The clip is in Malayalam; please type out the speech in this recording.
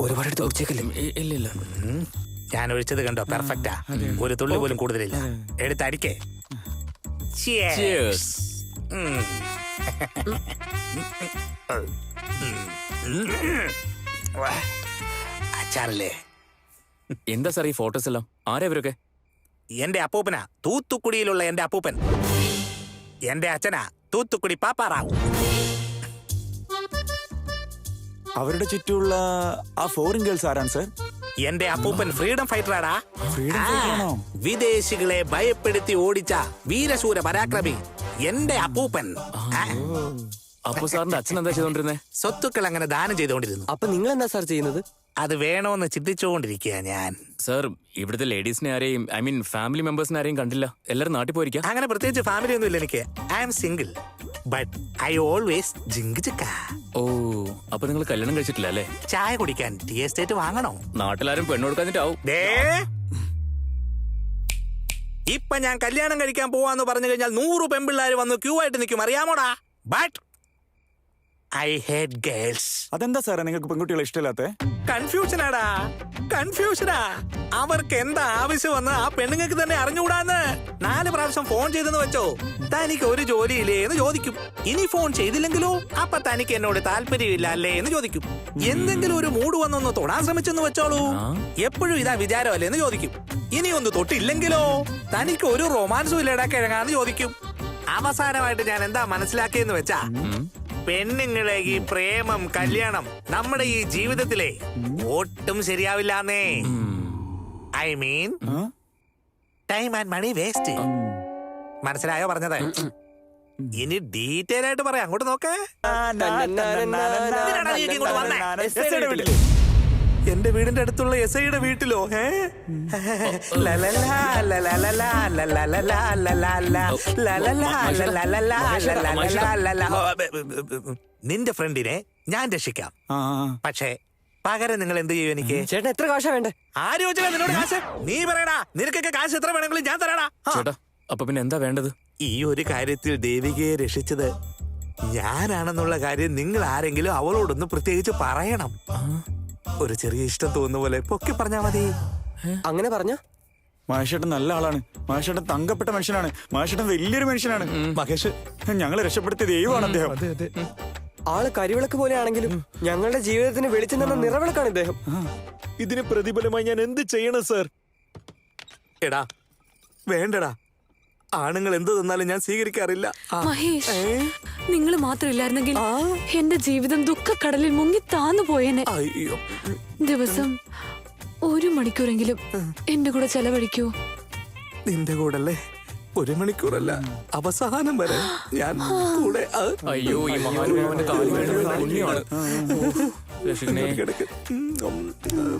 ഒരുപാട് എടുത്ത് ഒഴിച്ചേക്കല്ലേ? ഇല്ലില്ല. ഞാൻ ഒഴിച്ചത് കണ്ടോ, പെർഫെക്റ്റാ. ഒരു തുള്ളി പോലും കൂടുതലില്ല. എടുത്തടിക്കേ. Cheers. അച്ചാറല്ലേ? എന്താ സാർ ഈ ഫോട്ടോസ് എല്ലാം? ആരാ ഇവരൊക്കെ? എന്റെ അപ്പൂപ്പനാ, തൂത്തുക്കുടിയിലുള്ള എന്റെ അപ്പൂപ്പൻ. എന്റെ അച്ഛനാ, തൂത്തുക്കുടി പാപ്പാറാവു. അവരുടെ ചുറ്റുമുള്ള ആ ഫോറിൻ ഗേൾസ് ആരാണ് സർ? എന്റെ അപ്പൂപ്പൻ ഫ്രീഡം ഫൈറ്ററാടാ. ഫ്രീഡം ഫൈറ്ററാണോ? വിദേശികളെ ഭയപ്പെടുത്തി ഓടിച്ച വീരശൂര പരാക്രമി എന്റെ അപ്പൂപ്പൻ. അപ്പൊ സാറിന്റെ അച്ഛൻ എന്താ ചെയ്തോണ്ടിരുന്നേ? സ്വത്തുക്കൾ അങ്ങനെ ദാനം ചെയ്തുകൊണ്ടിരുന്നു. അപ്പൊ നിങ്ങൾ എന്താ സാർ ചെയ്യുന്നത്? അത് വേണോന്ന് ചിന്തിച്ചുകൊണ്ടിരിക്കുക ഞാൻ. സാർ, ഇവിടുത്തെ ലേഡീസിനെ ആരെയും, ഐ മീൻ ഫാമിലി മെമ്പേഴ്സിനെ ആരെയും കണ്ടില്ല. എല്ലാരും നാട്ടിൽ പോയിരിക്കാം. അങ്ങനെ പ്രത്യേകിച്ച് ഫാമിലി ഒന്നും ഇല്ല എനിക്ക്. I am single, but I always ജിങ്ക് ചിക്ക. ഓ, അപ്പൊ നിങ്ങൾ കല്യാണം കഴിച്ചിട്ടില്ല അല്ലേ? ചായ കുടിക്കാൻ ടീ എസ്റ്റേറ്റ് വാങ്ങണോ? നാട്ടിലാരും പെണ്ണ് കൊടുക്കാഞ്ഞിട്ടാവും. ഇപ്പൊ ഞാൻ കല്യാണം കഴിക്കാൻ പോവാന്ന് പറഞ്ഞു കഴിഞ്ഞാൽ 100 പെൺപിള്ളേർ വന്ന് ക്യൂ ആയിട്ട് നിൽക്കും, അറിയാമോടാ? But I hate girls. അതെന്താ സാറേ നിങ്ങൾക്ക് പെൺകുട്ടികളെ ഇഷ്ടമില്ലാത്ത? കൺഫ്യൂഷനാടാ, കൺഫ്യൂഷനാ. അവർക്ക് എന്താ ആവശ്യം വന്ന് ആ പെണ്ണുങ്ങൾക്ക് തന്നെ അറിഞ്ഞുകൂടാന്ന്. 4 പ്രാവശ്യം ഫോൺ ചെയ്തെന്ന് വെച്ചോ, തനിക്ക് ഒരു ജോലിയില്ലേ എന്ന് ചോദിക്കും. ഇനി ഫോൺ ചെയ്തില്ലെങ്കിലോ, അപ്പൊ തനിക്ക് എന്നോട് താല്പര്യമില്ല അല്ലേ എന്ന് ചോദിക്കും. എന്തെങ്കിലും ഒരു മൂഡ് വന്നൊന്ന് തൊടാൻ ശ്രമിച്ചെന്ന് വെച്ചോളൂ, എപ്പോഴും ഇതാ വിചാരമല്ലേ എന്ന് ചോദിക്കും. ഇനി ഒന്ന് തൊട്ടില്ലെങ്കിലോ, തനിക്ക് ഒരു റൊമാൻസും ഇല്ലടാ കിഴങ്ങാന്ന് ചോദിക്കും. അവസാനമായിട്ട് ഞാൻ എന്താ മനസ്സിലാക്കിയെന്ന് വെച്ചാ, പെണ്ണുങ്ങളെ ഈ പ്രേമം, കല്യാണം നമ്മുടെ ഈ ജീവിതത്തിലെ ഒട്ടും ശരിയാവില്ലാന്നേ. I mean time and money waste. മനസ്സിലായോ പറഞ്ഞത്? ഇനി ഡീറ്റെയിൽ ആയിട്ട് പറയാം, അങ്ങോട്ട് നോക്കേ. എന്റെ വീടിന്റെ അടുത്തുള്ള എസ് ഐയുടെ വീട്ടിലോ? നിന്റെ ഫ്രണ്ടിനെ ഞാൻ രക്ഷിക്കാം, പക്ഷേ പകരം നിങ്ങൾ എന്ത് ചെയ്യും എനിക്ക്? ചേട്ടൻ എത്ര കാശാ വേണ്ടേ? ആര് ചോദിച്ചാ നിന്നോട് കാശ്? നീ പറയടാ, നിനക്കൊക്കെ കാശ് എത്ര വേണമെങ്കിലും ഞാൻ തരാടാ. ചേട്ടാ, അപ്പൊ പിന്നെ എന്താ വേണ്ടത്? ഈ ഒരു കാര്യത്തിൽ ദേവികയെ രക്ഷിച്ചത് ഞാനാണെന്നുള്ള കാര്യം നിങ്ങൾ ആരെങ്കിലും അവളോടൊന്ന് പ്രത്യേകിച്ച് പറയണം. ഒരു ചെറിയ ഇഷ്ടം തോന്നുന്ന പോലെ പൊക്കി പറഞ്ഞാ മതി. അങ്ങനെ പറഞ്ഞ മഹേഷേട്ടൻ നല്ല ആളാണ്. മഹേഷേട്ടൻ തങ്കപ്പെട്ട മനുഷ്യനാണ്. മഹേഷേട്ടൻ വലിയൊരു മനുഷ്യനാണ്. മഹേഷ് ഞങ്ങളെ രക്ഷപ്പെടുത്തിയ ദൈവമാണ് അദ്ദേഹം. ആള് കരിവിളക്ക് പോലെയാണെങ്കിലും ഞങ്ങളുടെ ജീവിതത്തിന് വെളിച്ചം തന്ന നിറവിളക്കാണ് ഇദ്ദേഹം. ഇതിന് പ്രതിഫലമായി ഞാൻ എന്ത് ചെയ്യണം സർ? എടാ വേണ്ടടാ, ആണുങ്ങൾ എന്ത് തന്നാലും ഞാൻ സ്വീകരിക്കാറില്ല. മഹേഷ്, നിങ്ങൾ മാത്രമില്ലായിരുന്നെങ്കിൽ എന്റെ ജീവിതം ദുഃഖക്കടലിൽ മുങ്ങി താന്നു പോയേനെ. അയ്യോ, ദിവസം 1 മണിക്കൂറെങ്കിലും എന്റെ കൂടെ ചെലവഴിക്കൂ. നിന്റെ കൂടല്ലേ? 1 മണിക്കൂറല്ല, അവസാനം വരെ ഞാൻ കൂടെ. അയ്യോ, ഈ മഹാനുഭാവന്റെ കാലിൽ വീഴുന്നത് പുണ്യമാണ്. രക്ഷിക്കണേ.